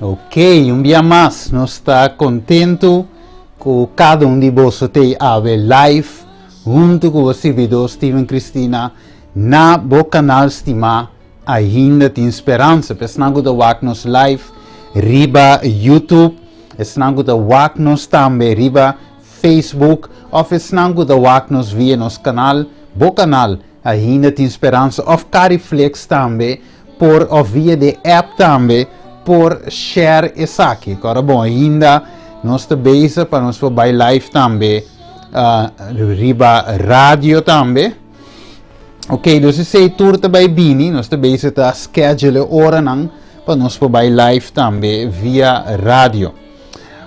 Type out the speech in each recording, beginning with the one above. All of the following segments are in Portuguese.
Ok, un dia mais, nós está contento com cada de vocês ter a live junto com o servidor Steven Cristina na bo canal estima ainda tem esperança. Pessoal que wak nos live riba YouTube, pessoal que wak nos também riba Facebook, ou pessoal que wak nos via nos canal, bo canal ainda tem esperança, of Cariflex também por ou via de app também por share essa aqui. Agora bom, ainda nós estamos bezig para nós by live também, riba rádio também. Ok, dus se sei tour também bini, nós estamos bezig a schedule hora não para nós by live também via rádio.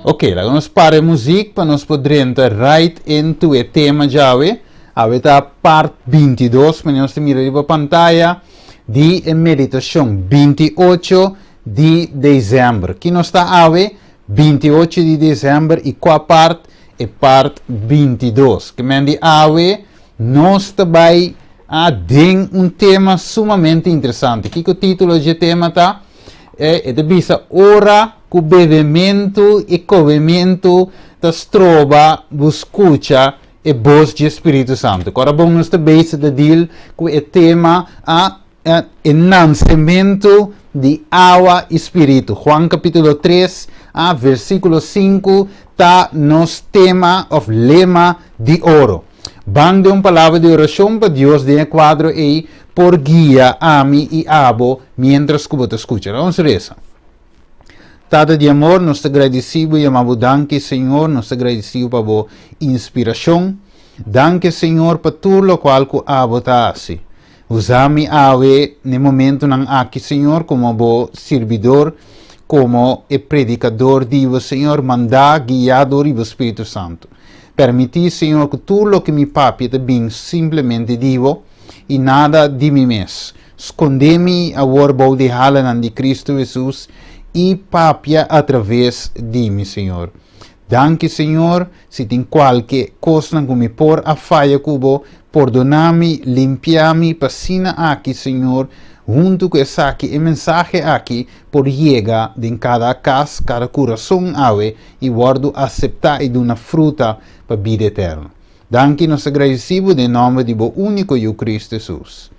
Ok, lá nós para música para nós poder entrar right into o tema já a parte 22, para nós mirar riba pantalla de meditação 28 de dezembro. Aqui nós está a 28 de dezembro e qual parte? É parte 22. Que mende a nós também tem tema sumamente interessante. Aqui o título do tema está é de ora com bebementu e komementu da strobe, skucha e voz de Spiritu Santu. Agora vamos nós também de deal com o tema enançamento de água e espírito. Juan capítulo 3, versículo 5, está nos tema of lema de ouro. Vamos de uma palavra de oração para Deus de quadro aí por guia a mim e abo mientras que você escuta. Vamos rezar. Tata de amor, nós te agradecemos e amamos danke, Senhor, nós te agradecemos para a inspiração. Danke, Senhor, para tudo o qual que abo está assim. Usami ave no momento não aqui, Senhor, como bom servidor, como predicador divo, Senhor, mandar guiador do Espírito Santo. Permitir, Senhor, que tudo o que me papi te bem simplesmente divo e nada de mim mesmo. Esconde-me a orbo de halan de Cristo Jesus e papia através de mim, Senhor. Danke, Senhor, se tem qualquer coisa que me por a falha cubo, perdona-me, limpiar-me, passina aqui, Senhor, junto com essa aqui, e mensagem aqui, por chegar em cada casa, cada coração, e guardo aceitar e dar uma fruta para a vida eterna. Danke, nós agradecemos em nome de o único e o Cristo Jesus.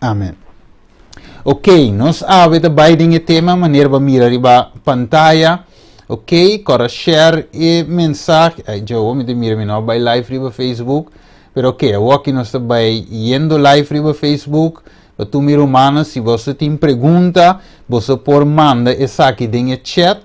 Amém. Ok, nós também o tema, maneira para mirar a pantalla. Ok, para share e mensagem, já vou me mirar não by live riba Facebook, pero ok, eu aqui nós estamos indo live riba Facebook, para tu mir humana, se você tem pergunta, você pode mandar essa aqui em chat,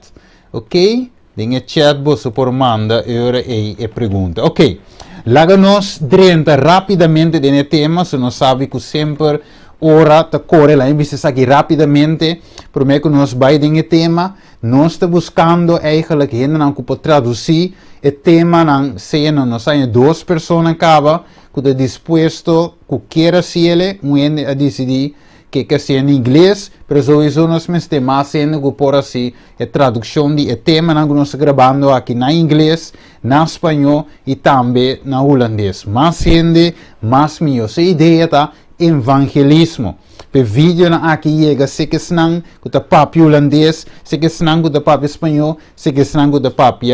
ok? Em chat você pode mandar a pergunta, ok? Laga nós drenta rapidamente no tema, se não sabe que sempre ora ta corre lá, viste aqui rapidamente, prometo que nós vai em tema, nós está buscando eigenlijk ainda não que pode traduzir o tema não sei não sai duas pessoas acaba que está disposto que queira se ele muito a decidir que seja em inglês, mas hoje nós temos mais sendo que por assim a tradução de tema não que nós gravando aqui na inglês, na espanhol e também na holandês. Mais sendo, mais melhor. Essa ideia tá evangelismo. Pe vídeo na aqui chega, se que senang com o papi holandês, se que senang com o papi espanhol, se que senang com o papi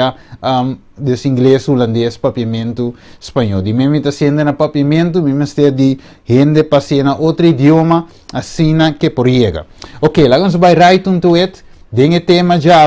des inglês, holandês, papiamento espanhol. De mesmo está sendo na papiamento, mesmo está de gente passando outro idioma, assim que por chega. Ok, lá vamos vai right into it, den tema já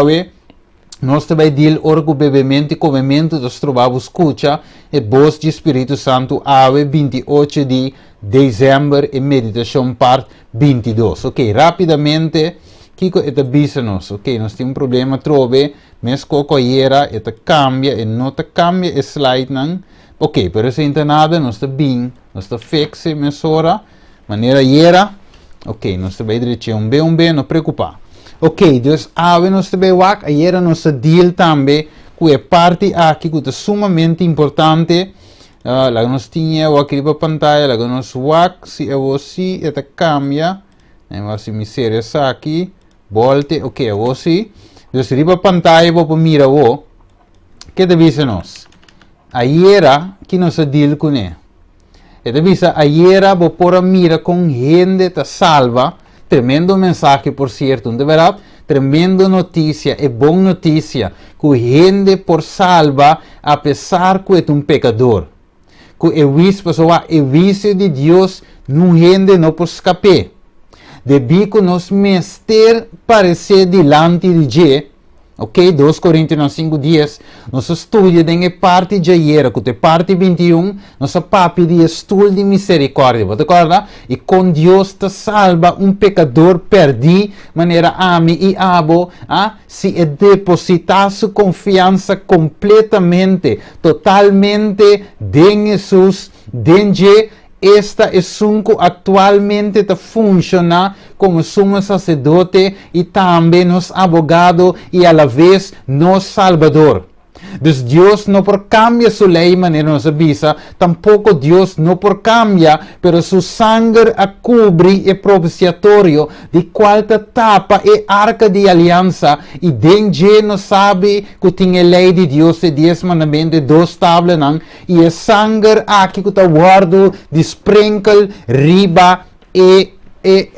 nós também deal orgo bebementu e komementu da strobe skucha e voz de Spiritu Santu ave 28 de dezembro e meditação parte 22. Ok, rapidamente, Kiko eta bisa-nos. Ok, nós temos problema trobe, mas cocoiera eta cambia e não te cambia e slide não. Ok, pero se não nada, nós está bem, nós está fixe, mesora, maneira era. Ok, nós também direção bem, não preocupar. Ok, dus nós também wak, ayer nós deal também com a parte aqui que é sumamente importante. Lá nós tinha o aqui para pantalla, lá nós wak, se eu assim, eta cambia, se me ser essa aqui, volte, ok, eu assim, dus riba pantalla vou mira o, que devia nós? Ayer que nós deal com ele. E devia ayer vou pôr a mira com gente ta salva. Tremendo mensaje, por cierto, de verdad, tremenda notícia, é boa notícia, que gente por salva, apesar que é um pecador. Que o vício de Deus, não gente não por escapar. Debi que nos mester parecer delante de Deus, ok? 2 Coríntios 5:10, nosso estudo tem a parte de ayer, que é parte 21, nossa papi de estudo de misericórdia, você acorda? E com Deus te salva pecador perdido, maneira ami e abo, se depositar sua confiança completamente, totalmente em Jesus, em Jesus. Esta é que atualmente funciona como sumo sacerdote e também nos abogado e a la vez nos salvador. Deus Deus não por cambia sua lei maneira nos avisa, tampouco Deus não por cambia, pero su sangue a cubre e propiciatorio de qual tapa e arca de aliança e dentro não sabe que tem a lei de Deus e 10 mandamentos, 2 tablas e é sangue aqui que está guardo de sprinkle, riba e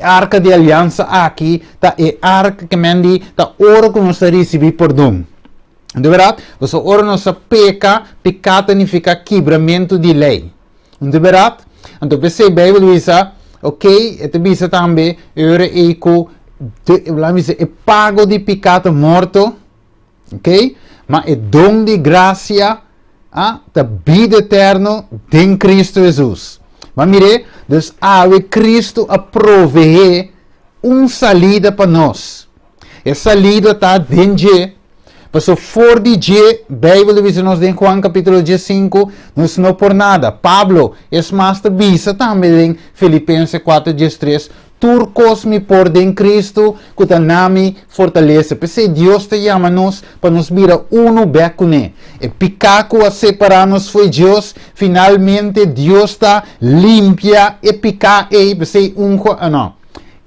arca de aliança aqui, tá e arca que mandi, tá ouro que nós recebi perdão. De verdade, você ora nossa pecado significa quebramento de lei. De verdade, então você Bíblia diz, ok, e diz também, ora é pago de pecado morto, ok, mas é dom de graça, da vida eterna em Cristo Jesus. Mas mire, Deus Cristo a prover salida para nós. E salida está dentro. Mas for de G, Bíblia diz nos em Juan capítulo 5, não por nada. Pablo, mais bisa também em Filipenses 4:3, turcos me por em Cristo, que ta nami fortalece. Porque Deus te chama nos para nos virar beco né. E picaco a separar-nos foi Deus, finalmente Deus está limpia e picar e porque não.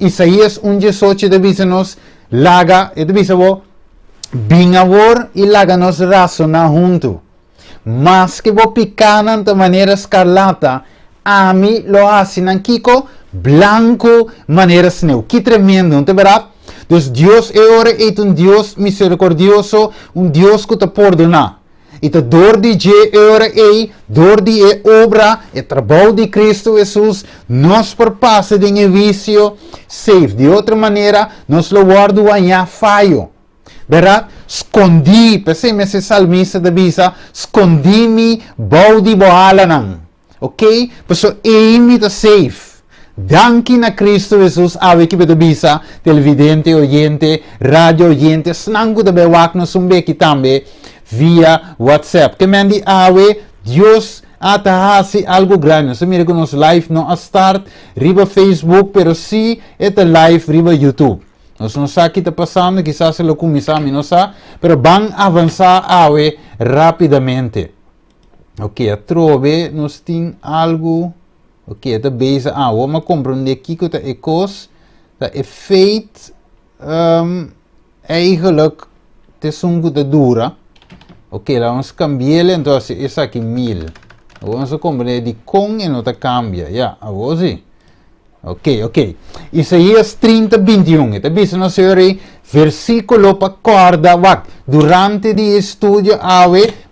Isaías 1:18 diz nos laga, e diz bem avor e laga nos razonar junto. Mas que vou picar de maneira escarlata, a mim lo assinam kiko branco maneira sneu. Que tremendo, não é verdade? Então Deus é Deus misericordioso, Deus que te perdona. E a dor de dor de obra, e trabalho de Cristo Jesus, nos perpassa de vício, safe. De outra maneira, nos lo guardo a falho. Verdade? Escondi, pensei esse salmista da bisa, escondi-me, balde boalanan. Ok? Pessoal, me está safe. Danke na Cristo Jesus, awe que da bisa, televidente, oyente, rádio oyente, snango da bewak no sumbe que também via WhatsApp. Que mandi awe, Deus atahasi algo grande. So mira que nos live não a start, riba Facebook, pero si esta live riba YouTube. Nós não sabemos o que está passando, quizás se lo começamos, não sabe, mas vamos avançar rapidamente. Ok, a strobe nós tem algo, ok, esta base, vamos compreender aqui que é coisa, é feito, eigenlijk, é um que dura, ok, vamos cambiar, então, esse aqui 1000, vamos compreender de com e não cambia, agora sim. Ok. Isaías 30:21. Ito bisa no senhor versículo para corda. Durante o estudo,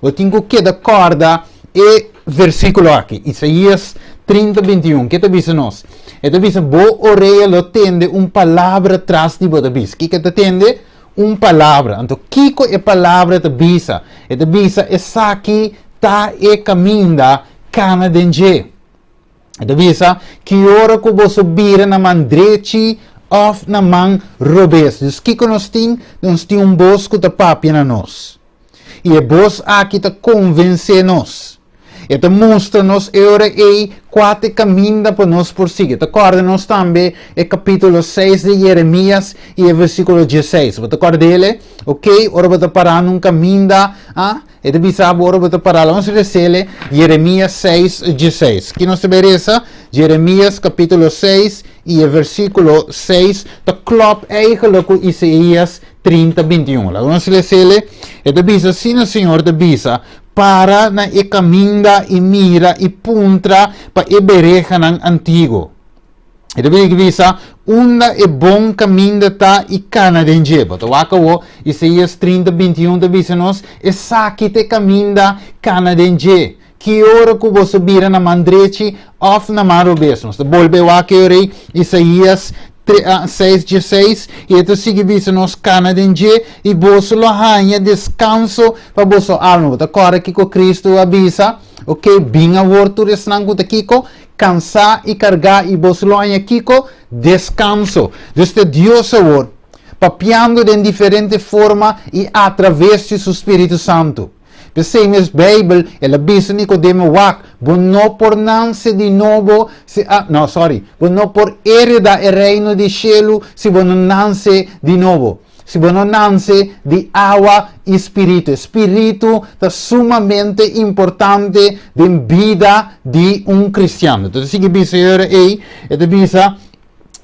eu tenho que dar corda e versículo aqui. Isaías 30:21. Que ito bisa nos? Ito bisa bo orelha lo tende palavra atrás de boa bisa. Que ito tende palavra. Então, kiko é palavra ito bisa. Ito bisa é saki ta e caminda cana denge. Ito bisa, que ora que você vira na mão direita ou na mão robês. Dus que nós tem bosco da papia na nós. E a bos aqui está convencer nós. Ito mostra-nos ora quatro caminhos para nós por seguir. Acorda-nos também é capítulo 6 de Jeremias e o versículo 16. Você acorda dele? Ok, ora você parar num caminho e bisa ora você parar. Vamos ler Jeremias 6:16. Que nos interessa? Jeremias capítulo 6 e o versículo 6. Está klop eigenlijk com Isaías 30:21. Vamos ler. E bisa, assim o Senhor te bisa, para na caminda e mira e puntra para e bereja ng antigo. E depois que visa, unda é bom caminho tá e cana de enjeba. Então, acabou, Isaías 30:21 te visa nós, e saque te caminho da cana de enjeba. Que hora que você vira na mandreche, off na maro beso. Nós volve a que orei, Isaías 6:16, e então sigue visa nós cana de enjeba, e você lo hanha descanso para você alma. Agora que com Cristo avisa, ok, bem a vorto resnango da kiko, cansar e carregar e bosloanha kiko, descanso. Desde Deus amor, papiando de diferente forma e através de seu Spiritu Santu. Pensei a Bíblia, ela avisa Nicodemo wak, não por nascer de novo, não por heredar o reino de cielo, se não nasce de novo. Se você nasce de água e espírito. Espírito é sumamente importante na vida de cristiano. Então, se você aí,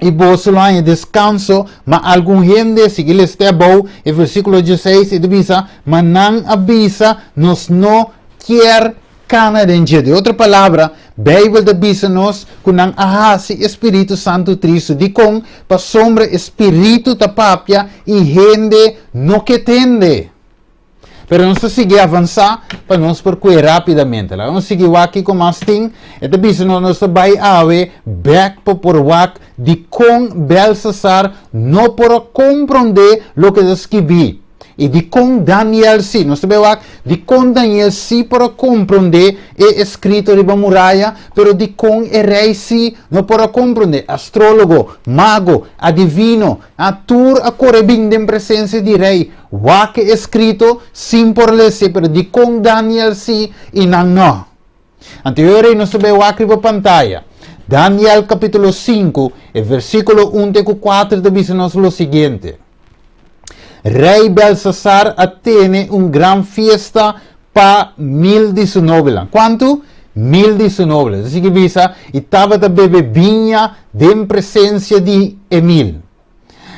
e você lá em descanso, mas algum gente, se ele está bom, o versículo 16, ele diz, mas não avisa, nos não quer cana de enjeba. De outra palavra, Bíblia diz-nos que não há Espírito Santo Cristo, de com para sombra Espírito da papia e gente não que tende. Pero nós seguimos avançar para nós percorrer rapidamente. Nós seguimos aqui com mais ting, e diz-nos nós vai haver back por wak de com Belsasar não por compreender o que escrevi. E de com Daniel sim, nós sabemos de com Daniel sim para compreender é escrito de muralha, pero de com é rei sim não para compreender. Astrólogo, mago, adivino, ator a correbin em presença de rei. O que é escrito sim por ler, pero de com Daniel sim e não. Anteriormente nós sabemos aqui para pantalla. Daniel capítulo 5, versículo 1 e 4 diz-nos o seguinte. Rei Belsasar tiene una gran fiesta para 1019. ¿Cuánto? 1019. Así que visa, y estaba de bebe vinha de presencia de Emil.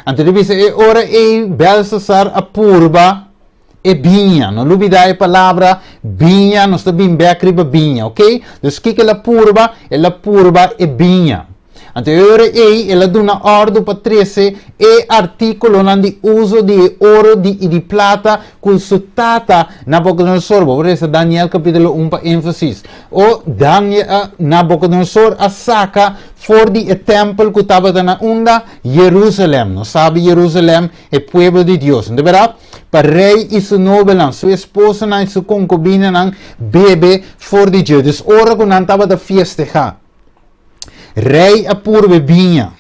Antes dice, ora Belsasar apurba e vinha. Não olvidar a palavra vinha, nós também becriba vinha, ok? Então, o que ela purba? Ela purba e vinha. Anterior ela dá uma ordem para 13 e artículo de uso de ouro e de plata consultada Nabucodonosor. Por isso, Daniel capítulo 1 para ênfasis. O Daniel, Nabucodonosor saca fora do templo que estava na onda, Jerusalém. Não sabe Jerusalém é o povo de Deus. De verdade, para rei e sua nobela, sua esposa e sua concubina bebe fora de Deus. Ora que não estava da festejar. Rei apurbe vinha.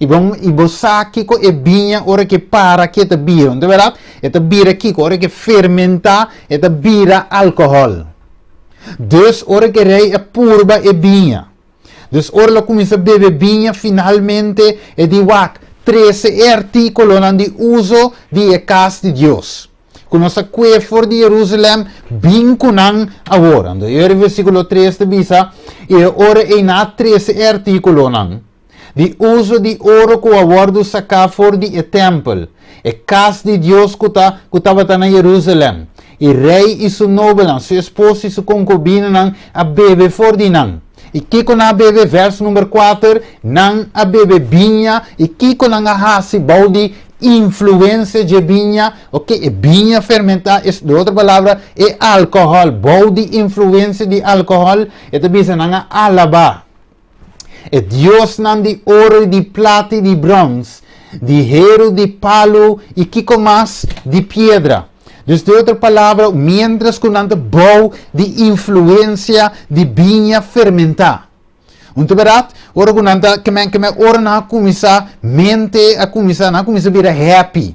E você kiko e vinha ora que para que te bira. Não é verdade? E te bira kiko ora que fermenta e te bira álcool. Dus ora que rei apurba e vinha. Dus ora la começa a beber vinha finalmente e di wak 13 artículo de uso de casa de Deus. Conosco que for de Jerusalém vinculam agora. E o versículo 3 te visa, e ora e na 13 artículo de uso de ouro que aguardo sacar for de templo. E casa de Deus que estava na Jerusalém. E rei e sua nobela, sua esposa e sua concubina a bebe for de nan. E kiko na bebe, verso número 4, nan a bebe vinha, e kiko na hasi baudi influência de vinha, ok? E vinha fermentar, de outra palavra, é álcool, baudi influência de álcool, e também se não alaba. E Deus não de ouro e de prata e de bronze, de hero, de palo, e kiko mais de pedra. Dus de outra palavra, mientras que não bom de influência de vinha fermentar. Untuk berat, orang kunanta kemen orang nak kumisa mente a kumisa bira happy.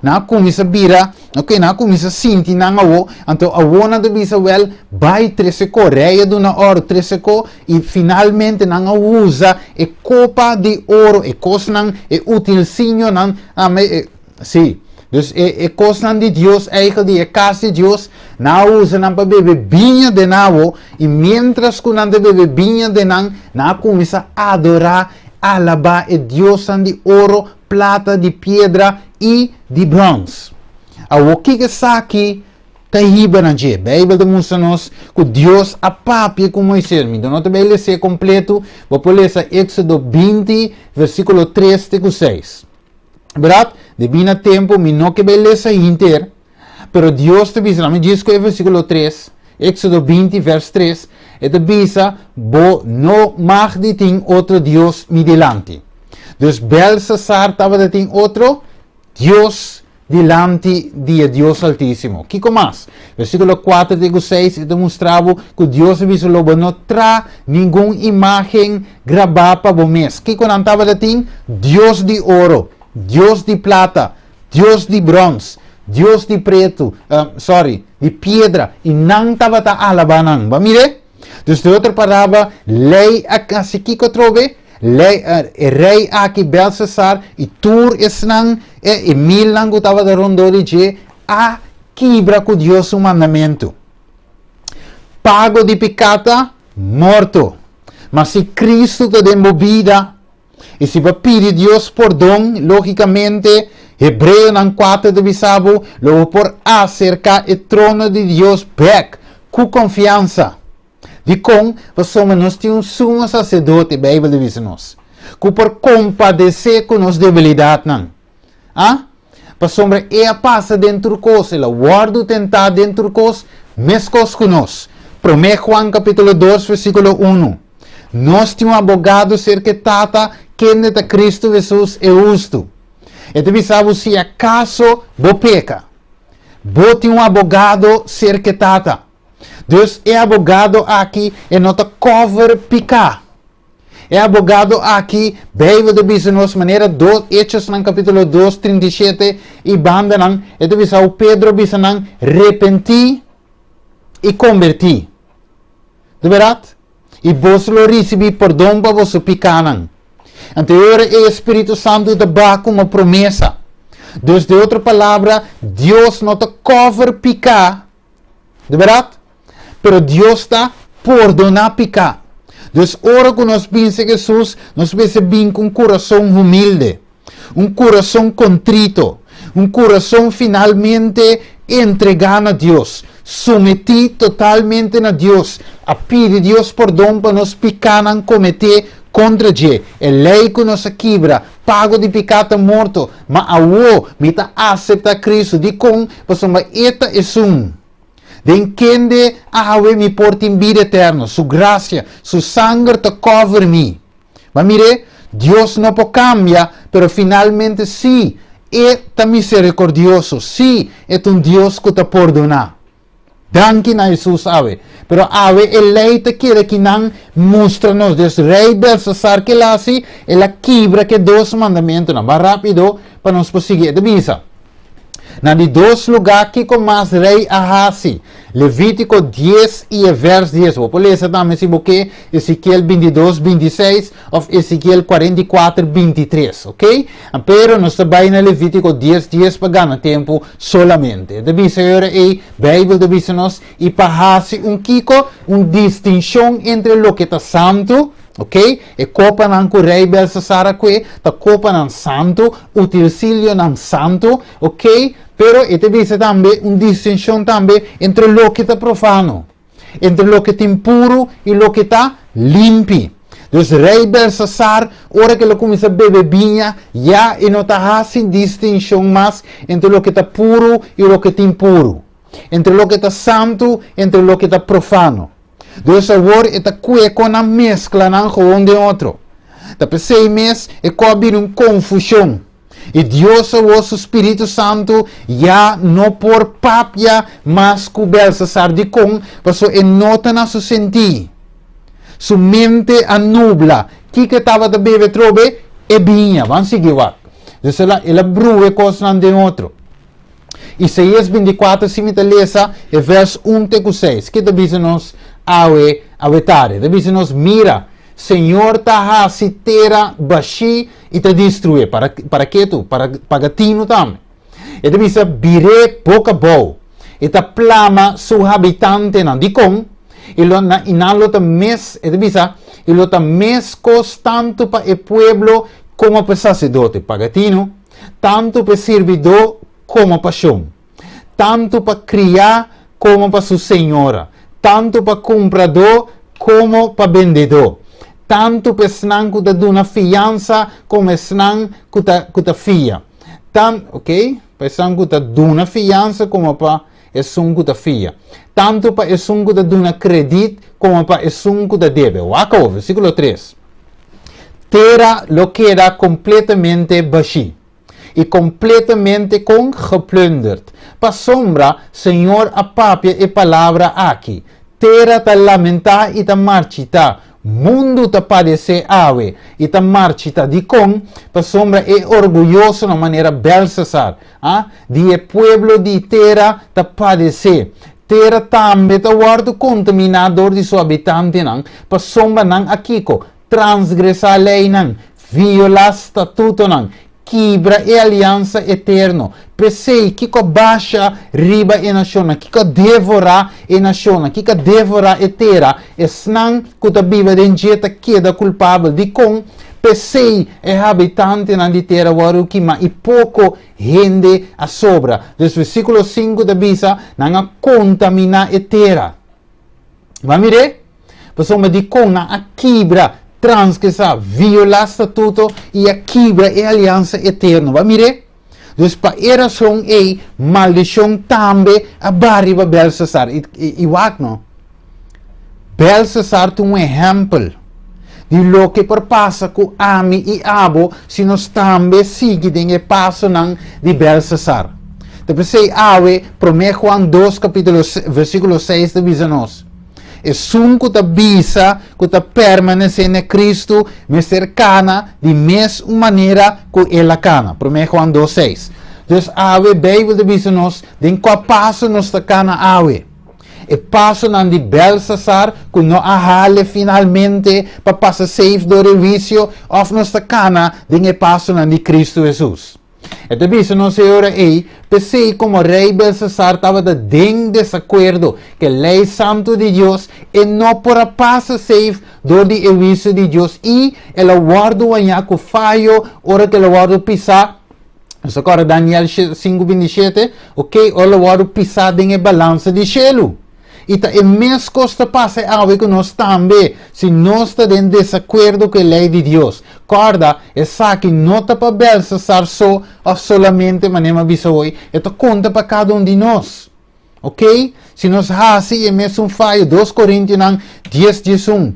Na kumisa bira, ok, na kumisa sinti na ngawo, anto awona de bisa well, vai treseko, reia do na oro treseko, e finalmente na usa e copa de ouro, e cosnan e utilsinho nan, sim. Dus e coisas de Deus, eigenlijk de casa de Deus, na usa na para beber vinho de nao, e mientras que não bebe vinho de na começa a adorar, alabar e Deus de ouro, plata, de pedra e de bronze. O que está aqui Kahiba na je. Bíblia demonstra-nos que Deus apapia com Moisés. Então, não também ele ser completo. Vou ler Éxodo 20, versículo 3 e 6. Verdade? De bem tempo, me não que beleza inteiro. Pero Deus te diz, me diz que é versículo 3, Éxodo 20, verso 3, e te diz, bo no mag de ting outro Deus me delante. Dus Belsasar estava de ting outro Deus delante de Deus Altíssimo. Kiko mais? Versículo 4 e 6, e te mostrava que Deus disse, lobo não tra nenhuma imagem gravada para o mês. Kiko não estava de ting Deus de ouro, Deus de prata, Deus de bronze, Deus de preto, de pedra, e não estava a alabanang. Ba mire? Dus de outra palavra, lei a se kiko trobe, rei aqui Belsasar, e tur esnang, e milang estava de rondori je, a quebra com Deus o mandamento. Pago de pecata, morto. Mas se Cristo te deu vida, e se vai pedir Deus perdão, logicamente, Hebreu não 4 de bisabo, logo por acercar o trono de Deus back, com confiança. De com, nós temos um sumo sacerdote, a Bíblia diz nos, que por compadecer com as debilidades, não. Passa dentro de coisa, ela guarda tentar dentro de coisa, mescos com nós. 1 Juan capítulo 2, versículo 1. Nós temos um advogado cerca tata, quem de Cristo Jesus é justo. E te bisabo, se acaso você peca, você tem um advogado cerca tata. Deus é advogado aqui e não te cover picar. É advogado aqui, Bíblia de nos maneira 2, Hechos no capítulo 2, 37, e banda não, e te bisabo, Pedro bisa não, repentir e convertir. De verdade? E você lo recebi perdão para você picar não. Anterior é o Spiritu Santu te dá como promessa. Dus de outra palavra, Deus não te cover picar. De verdade? Pero Deus está perdonar picar. Dus ora que nós pensamos Jesus, nós pensamos bem com um coração humilde, um coração contrito, um coração finalmente entregado a Deus, submetido totalmente a Deus, a pedir Deus perdão para nós picar não cometer contra Ele. É lei que nos quebra, pago de pecado morto, mas a o mita aceita Cristo, de com, você vai eta é de entender a me porta em vida eterna, sua graça, seu sangue te cobre me. Mas mire, Deus não pode cambiar, pero finalmente sim, é misericordioso, sim, é Deus que te perdona. Danke na Jesus sabe. Pero ave el lei te quiere que não mostra-nos des rei Belsasar que lá se ela quebra que dois mandamentos não. Vai rápido para nós prosseguir de visa. Na de dois lugares que com mais rei Ahasi. Levítico 10 e verso 10. Vou ler essa também se você Ezequiel 22, 26 ou Ezequiel 44, 23, ok? Pero nós trabalhamos na Levítico 10, 10 para ganhar tempo solamente. Deve ser aí, Bíblia deve ser nós e para kiko, distinção entre o que está santo, ok? E copa não que o rei Belsasar aqui, tá copa não santo, utensilio não santo, ok? Pero este dice também uma distinção também entre o que está profano, entre o que está impuro e o que está limpo. Então, rei Belsasar, hora que ele começa a beber vinha, já não está assim distinção mais entre o que está puro e o que está impuro, entre o que está santo e entre o que está profano. Então, agora está com a mescla um de outro. Está pensando mesmo é que há uma confusão. E Deus, o vosso Spiritu Santu, já não por papia, mas com Belsasar de com, porque nota na seu sentir. Sua mente anubla. Que estava de beber trobe, é binha. Vamos seguir, ó. Então, ela brua coisa de outro. Isaías 24, se me lesa, é verso 1 e 6. Que diz-nos a vetare. Diz-nos, mira, Senhor ta citera baixi e te destruir. Para que tu? Para tino também. E te diz, bire pouca boa. E te plama su habitante não. Dicom, e lo ta mes, e te diz, e lo ta mes tanto para o pueblo como para sacerdote. Pagatino, tanto para servidor como para chão. Tanto para criar como para sua senhora. Tanto para comprador como para vendedor. Tanto para senang kuta duna fiança como senang kuta fia. Ok? Para senang kuta duna fiança como para esung kuta fia. Tanto para esung kuta duna credit como para esung kuta debe. Waka, versículo 3. Terra lo queda completamente vazio e completamente geplunderd. Pa sombra, Senhor apapia e palavra aqui. Terra ta lamenta e ta marchita. Mundo ta padece ave e ta marchita. Di con, pa sombra é orgulhoso na maneira Belsasar. Di pueblo di terra ta padece. Terra tambe ta guardo contaminador di suo abitante nang. Pa sombra nang akiko. Transgressa lei nang. Viola statuto nang. Quebra e aliança eterno. Pensei que baixa riba e naciona, que devora e naciona, que devora e terra, e snang que a Bíblia dengeta queda culpável de com, pensei é habitante na de terra waruki, mas e pouco rende a sobra. Dos versículo 5 da Bisa, não contamina e terra. Vamos ver? Pessoal, de com a quebra, transgressar, violar statuto e a quebra e aliança eterna. Vai mire? Dus pa eração e maldição também a barriba Belsasar. E wak no? Belsasar tem exemplo de lo que passa com Ami e Abo se nós também seguimos e passo de Belsasar. Depois sei awe, 1 Juan 2, versículo 6 de Bisanos. E sunco ta bisa, que ta permanece em Cristo, me cercana de mesma maneira que ela cana. 1 Juan 2:6. Dus awe, Bíblia de bisa nos, den qua passo nos ta cana awe. E passo nan de Belsasar, que no ahale finalmente, pa passa safe do revisio, of nos ta cana, den e passo nan de Cristo Jesus. E te bisa no senhora ei, pensei como rei Belsasar estava de desacordo que a lei santo de Deus e não para passar safe do de revisio de Deus e ela guardo anha com falho, ora que ela guardo pisar. Isso agora Daniel 5:27, ok, ela guardo pisar em balança de cielo. E tá e mesmo costa passa a ver que nós também, se nós está em desacordo com a lei de Deus. Corda, essa que não está para Belsasar só ou solamente manema bisoi, e tá conta para cada de nós. Ok? Se nós assim é mesmo falho, 2 Coríntios 10:11.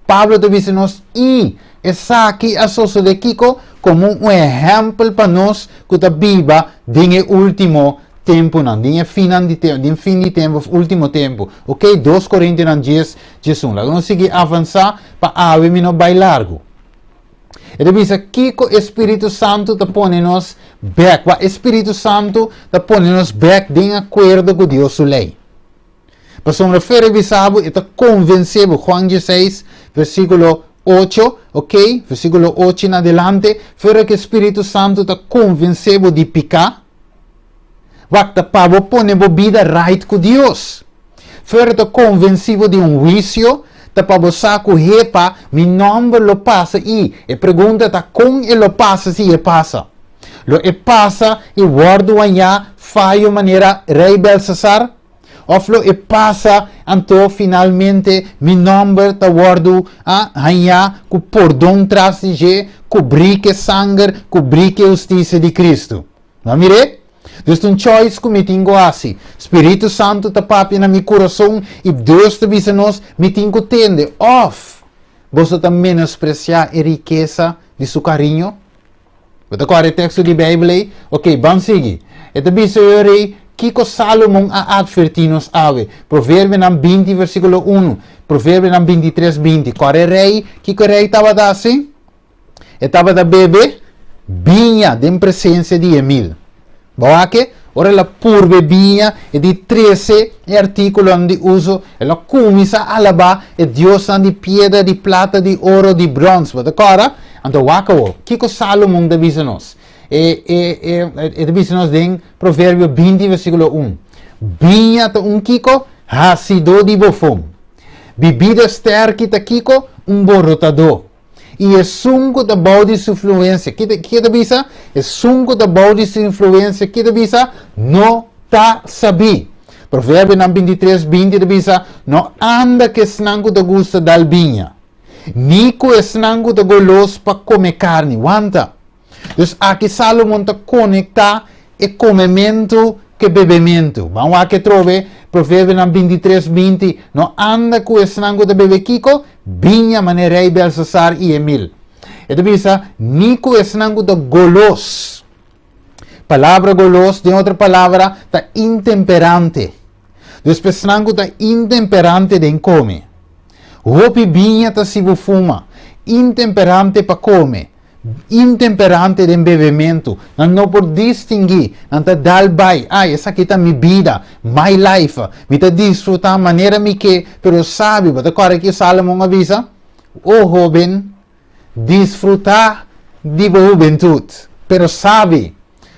Pablo te diz nós e essa aqui a socio de Kiko como exemplo para nós que está viva em último tempo não, de fim de tempo, último tempo, ok? 2 Coríntios 10:11. Lá vamos seguir avançar para a não vai largo. Ele diz aqui que o Espírito Santo está põe-nos back, o Espírito Santo está põe-nos back de acordo com Deus sua lei. Para se referir a está convencido, Juan 16, versículo 8, ok? Versículo 8 em adelante, fora que o Espírito Santo está convencido de picar, Wakta pabo pone vida right com Deus. Fora está convencido de juízo, ta pabo saco repa, mi nome lo passa e pergunta ta com ele passa se ele passa. Lo passa e guardo anha falho maneira rei Belsasar, of lo passa anto finalmente mi nome ta guardo anha ku perdão tras de cobrir que sangue, cobrir que justiça de Cristo. Não mire? Dus een choice que me tenho assim. Spiritu Santo está papi na meu coração e Deus te visa nós me tenho tende. Off. Você está menospreciar a riqueza de seu carinho? Você agora o texto de Bíblia? Ok, vamos seguir. E te visa eu Kiko Salomão a advertir-nos ave. Provérbio 20, versículo 1. Provérbio 23, 20. Qual é rei? Kiko rei estava assim? Estava da bebê? Vinha de presença de Emil. Boa que? Ora la pur bebinha e di 13 articoli di uso e la comincia a lavar e Dios di piedra, di plata, di oro, di bronze. D'accordo? Anto wakawo. Kiko Salomon da nos. E da nos den Proverbio 20 versículo 1. Binha ta un kiko hasido di bofom. Bebida sterkita kiko un borrotador. E é sunco da body sua influência. Que da bisa? É sunco da body sua influência. Que da bisa? Não tá sabi. Provérbio 23:20 bisa, no anda que snango da gusta dal vinha. Nico snango da golos pa come carne. Wanta. Dus aqui Salomão ta conecta e komementu que bebementu. Vamos aqui trove, Provérbio 23:20, no anda com snango da bebe kiko, vinha manerei Belsasar e Emil. Ito bisa, nico snango da golos. Palavra golos, de outra palavra, ta intemperante. Dus pesnango ta intemperante den come. Hopi vinha ta si fuma. Intemperante pa come. Intemperante den bebimento. Não por distinguir. Não ta dalbai. Essa aqui tá minha vida. My life. Me ta disfrutar maneira me que. Pero sabe, bata agora que Salomão avisa. Oh, jovem. Disfrutar de juventude. Pero sabe.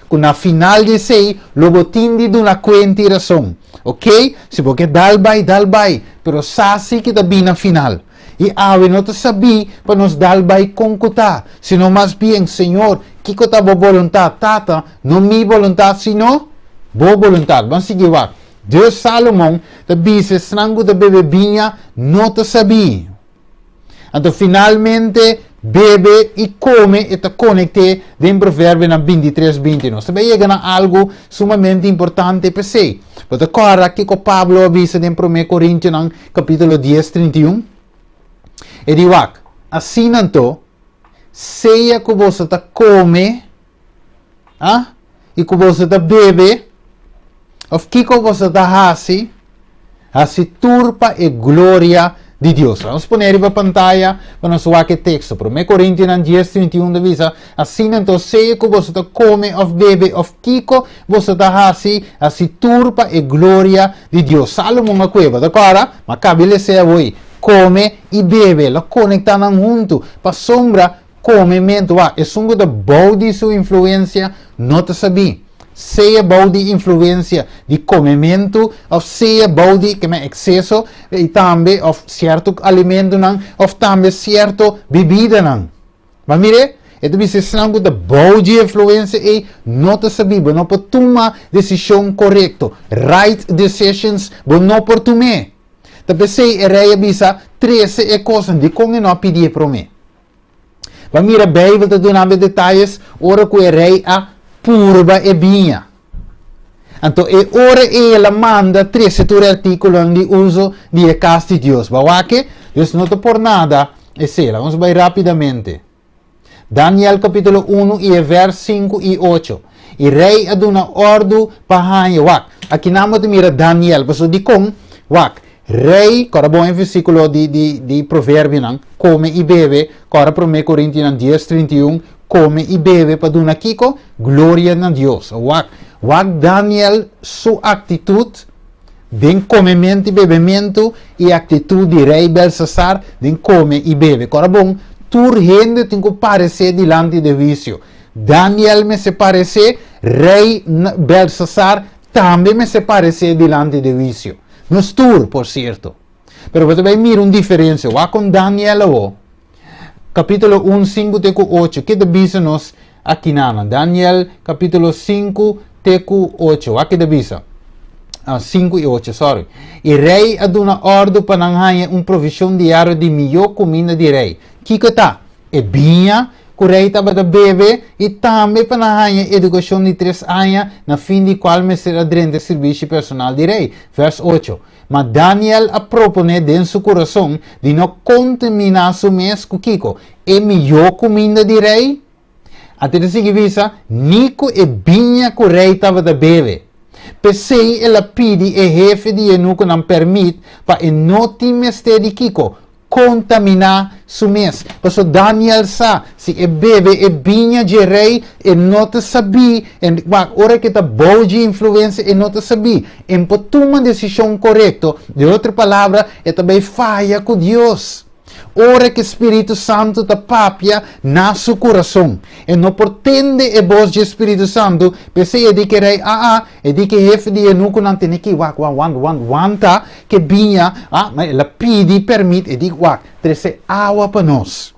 Que na final de sei, logo tindi de uma quente razão. Ok? Se porque dalbai, pero sasi que tabi na final. E awe não te sabi para nos dalbai concutar, sino mais bem, Senhor, que ta bo voluntad, tata, não mi voluntad, sino bo voluntad. Vamos seguir lá. Deus Salomão, tabi se strango da bebe vinha, não te sabi. Então, finalmente, bebe e come e te conecte em Provérbio 23:20. Nós também chegamos a algo sumamente importante para si. Mas agora que Pablo avisa em 1 Coríntios capítulo 10:31. E diz, assim então, seja que você te come, e que você te bebe, ou que você te hace, assim turpa e glória de Deus. Vamos pôr na pantalla para nós ver o texto. 1 Coríntios 10:31 avisa, assim então, seja que você te come ou bebe, ou que você te hace, assim turpa e glória de Deus. Salomão a cueva, agora, mas cabe ser hoje. Come e bebe, lo conectam junto, para sombra, komementu. É sungo da body sua influência, não te sabi. Seja body influência de komementu, ou seja body que é excesso, e também of certo alimento, ou também certo bebida. Mas mire, ito bisa sungo da body influência e não te sabi, não pode tomar decisão correta, right decisions, não pode tomar. Tapi sei rei bisa 13 e coisas de como não pedir para mim. Mas mira bem, vou te dar detalhes, ora que o rei a purba e vinha. Então, ora ela manda 13 artículos de uso de casa de Deus. Bawa que Deus não te por nada, e sei, vamos ver rapidamente. Daniel capítulo 1 e verso 5 e 8. E rei aduna ordem para aqui namo te mira Daniel, mas di com, rei, agora bom versículo de Provérbio, come e bebe, agora 1 Coríntios 10:31, come e bebe para dar kiko, glória a Deus. Daniel, sua atitude, de comemento e bebimento, e atitude de rei Belsasar, de come e bebe. Agora bom, tu gente tem que parecer diante de vício. Daniel me se parece, rei Belsasar também me se parece diante de vício. No tour, por cierto. Pero você vai mirar uma diferença. Com Daniel, capítulo 1, 5, 8. Que devisa nos aqui na Daniel, capítulo 5, 8. Aqui devisa. 5 e 8, sorry. E rei aduna ordem para nanhanha provisão diária de melhor comida de rei. Que tá? E binha, que o rei estava a bebe, e também para nanhanha educação de 3 anos, na fim de qual me será de serviço personal de rei. Verso 8. Mas Daniel a propone em seu coração de não contaminar seu mês com Kiko. É melhor comida de rei? Até de seguir visa, Nico e binha que o rei estava a bebe. Pensei ela pede e jefe de eunuco não permite para não timeste de Kiko contaminar su mês. Porque Daniel sa, se e bebe e binha de rei e não te sabi, e ora que está boa de influência e não te sabi, e pode uma decisão correta, de outra palavra, e também falha com Deus. Ora que Spiritu Santu te papia na seu coração. E não pretende e voz de Spiritu Santu, pensei e di que rei, e di que jefe de eunuco não tem que wanta que binha, mas ela pede, permite, e di, trece água para nós.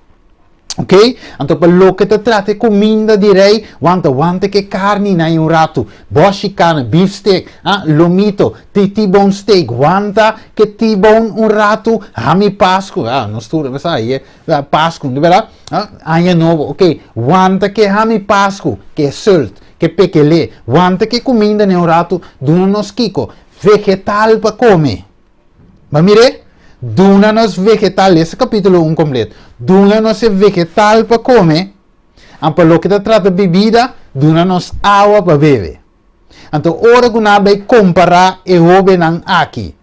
Ok? Então, para lo que te trate comida direi, wanta que carne na um rato, boshi carne, beefsteak, lomito, T-bone steak, wanta que T-bone um rato, hami pasco, não estou, sai, pasco, de verdade? Ano novo, ok? Wanta que hami pasco, que sult, que pequele, wanta que comida na um rato, duna nos kiko, vegetal para comer. Mas mire? Duna-nos vegetal, esse capítulo 1 completo. Duna-nos vegetal para comer. E para o que trata de bebida, duna-nos água para beber. Então, ora que nós vamos comparar e hoje não aqui.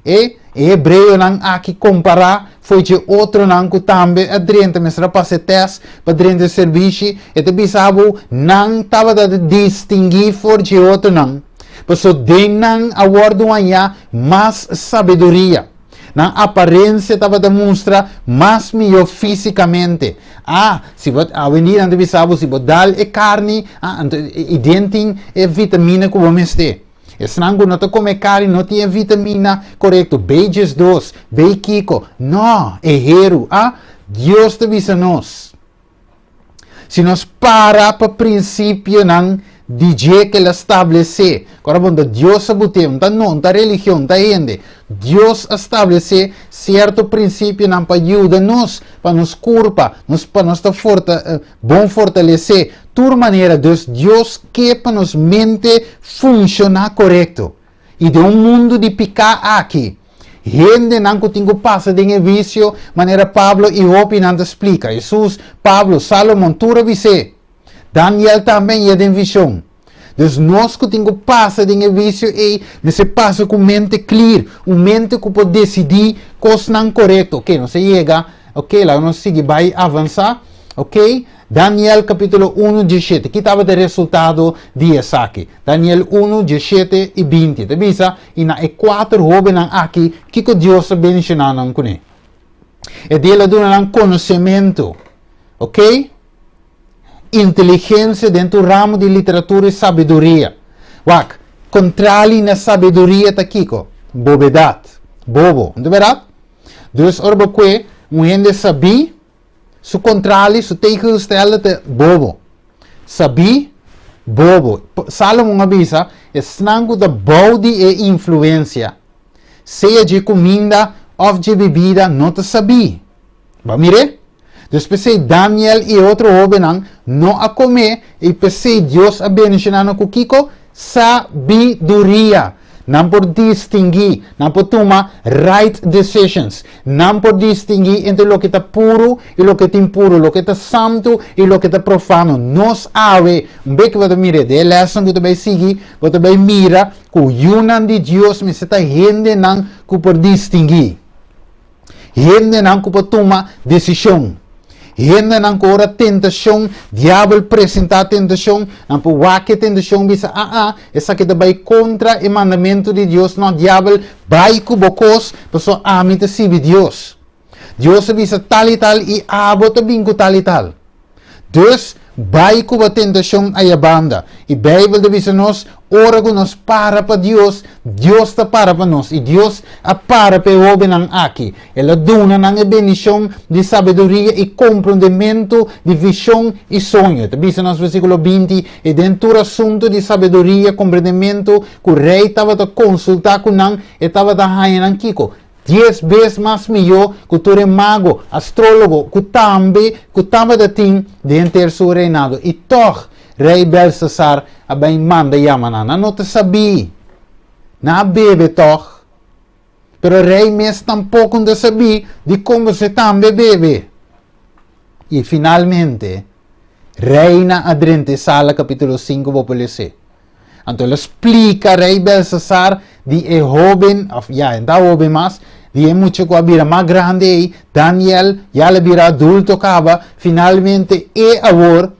E hebreu não aqui comparar, foi de outro não que também adrente, mas para fazer teste, para adrente serviço, e te bisabo não estava a distinguir for de outro não. Porque de não aguardo amanhã mais sabedoria. Na aparência estava a demonstrar mais melhor fisicamente. Se você venir ante bisabo, se você dar carne, e dentro é vitamina que vamos ter. Se não você come carne, não tem vitamina correto. Beijos dos, beikiko. Não, é erro. Deus te avisa nós. Se nós parar para princípio, não DJ que ele estabelece. Agora, quando Deus saboteia, não está religião, está gente. Deus estabelece certo princípio não para ajudar-nos, para nos curva, para nos bom fortalecer. De maneira, Deus quer para nos mente funcionar correto. E de mundo de picar aqui. Gente não que tenho passa de vício, maneira Pablo e opinando explica. Jesus, Pablo, Salomão, tudo vice. Daniel também é de visão. Então, nós que temos passa de vício e nesse passo com mente clear, mente que pode decidir coisas não corretas, ok? Não se chega, ok? Lá nós seguimos, vai avançar, ok? Daniel capítulo 1, 17, aqui estava o resultado de Isaac. Daniel 1, 17 e 20, te visa? E na 4 jovens aqui, que Deus abençoa com ele. E dele dá conhecimento, ok? Inteligência dentro do ramo de literatura e sabedoria. Contrali na sabedoria tá kiko. Bobedade. Bobo. Não é verdade? Dus orba que um gente sabi, su contrali, su tegen stellen te bobo. Sabi, bobo. Salomão avisa, é snango da bode e influência. Seja de comida ou de bebida, não te sabi. Vamos mire? Dus pensei Daniel e outro jovem não a comer e pensei Deus abençoando com Kiko sabedoria. Não por distinguir, não por tomar right decisions, não por distinguir entre o que está puro e o que está impuro, o que está santo e o que está profano. Nós ave, que você mira, de lesson que você vai seguir, você vai mirar que o yunan de Deus, mas está gente não que por distinguir. Gente não que por tomar decisão. Gente não cora tentação, diabo apresenta tentação, não por waque tentação, bisa essa que vai contra o mandamento de Deus, não diabo vai com bocos, pessoa amita se Deus. Deus bisa tal e abota bingo tal e tal. Dus vai com a tentação a banda. E Bíblia diz nós, ora que nós para Deus, Deus está para nós. E Deus a para para o homem aqui. Ela dona a bendição de sabedoria e compreendimento de visão e sonho. Diz no versículo 20, e dentro do assunto de sabedoria, compreendimento, que o rei estava a consultar com não, e estava a rainha Kiko. 10 vezes mais melhor que o mago, astrólogo, que também da tim dentro seu reinado. E toch, rei Belshazzar, a bem manda Yamanana, não te sabia. Não bebe toch. Pero rei mesmo tampouco não sabia de como se também bebe. E finalmente, reina adrente sala capítulo 5 vou ler. Então ele explica rei Belshazzar de jovem, então jovem mais, de muito que a vira mais grande, Daniel, já le vira adulto acaba, finalmente agora,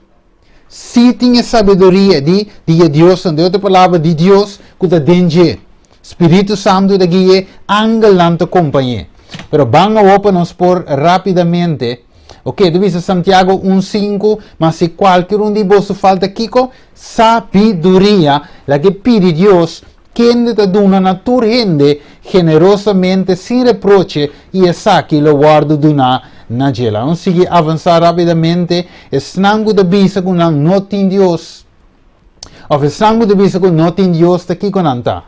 se tinha sabedoria de Deus, de outra palavra, de Deus, que está dentro, Spiritu Santu da guia, angelante companhia. Pero vamos a nos por rapidamente. Ok, dice Santiago 1.5, mas se qualquer um de vos falta Kiko, sabedoria, la que pide Dios, quien te da una natura generosamente, sin reproche, y esa que lo guardo de una na gela. Vamos seguir avançar rapidamente. Esnango da bisa com não notem Deus. Of esnango da bisa com notem Deus está aqui com anta.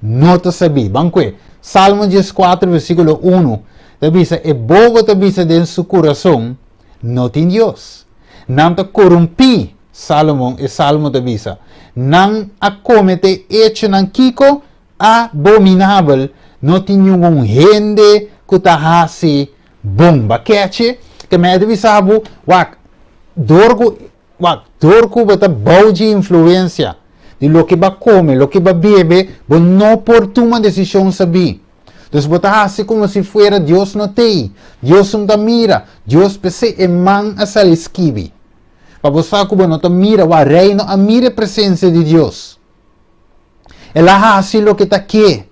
Nota sabi. Banque. Salmo 14, versículo 1. Da bisa e bobo da bisa de su coração. Notem Deus. Nanta corrompi. Salomão e Salmo da bisa. Não acomete hecho nan kiko abominável. Não tinha um rende que está assim bom. Baquete que me deve saber dorgo bata bau de influência de lo que vai comer, lo que vai beber, bo não por uma decisão saber. Então bota assim como se fuera Deus não tem, Deus não mira, Deus pense e man a sal esquive. Para você como não mira o reino, a mira a presença de Deus. Ela assim lo que está aqui,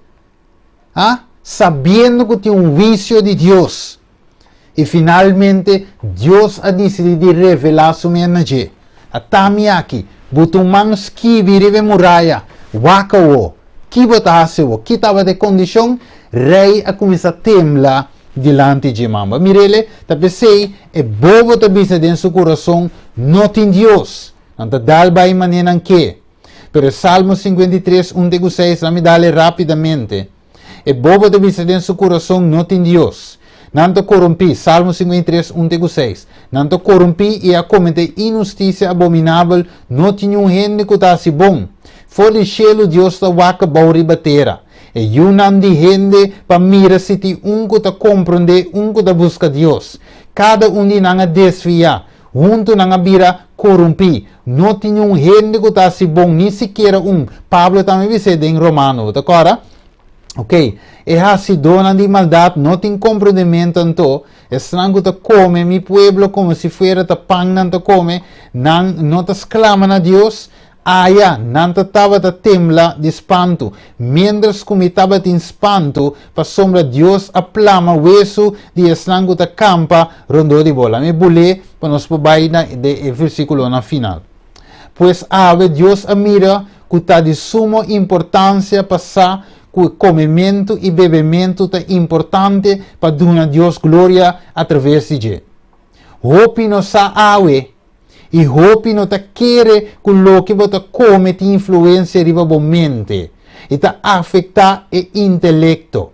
sabendo que tem um vício de Deus. E finalmente Deus a decidido revelar sua menagem. A tami aqui, botou man esquive rive muralha, waka o, que bota assim o, que estava de condição, rei a começar a temblar delante de mamba. Mirele, tá pensei, é bobo tá bisa dentro do seu coração, não tem Deus. Não tá dal vai maneira que. Pero Salmo 53, 1-6, lá me dá-lhe rapidamente. É bobo tá bisa dentro do seu coração, não tem Deus. Não te corrompi, Salmo 53, 1-6. Não te corrompi e a cometer injustiça abominável, não tinha um rende que tá assim bom. Fora de cielo, Deus tá waka bauri batera. E unam de gente para mirar se tem que te compreender, que te busca Deus. Cada de nanga desvia, junto nanga bira corrompi. Não tinha um gente que tá assim bom, nem sequer Pablo também disse em Romano, tá agora? Ok, e assim dona de maldade, não tem compreendimento então, estranho te come, mi pueblo como se fuera te pan não te come, não te exclama a Deus, não te estava te tembla de espanto, mientras como estava te espanto, para sombra Deus aplama o hueso de estranho te campa, rondo de bola. Me bulé, para nos pobai de versículo na final. Pues ave Deus a mira, que está de suma importância passar que komementu e bebementu é importante para dar a Deus glória através de Deus. Hopi não sa awe e hopi não ta querer que o que você come te influencia riba a mente e ta afecta o intelecto,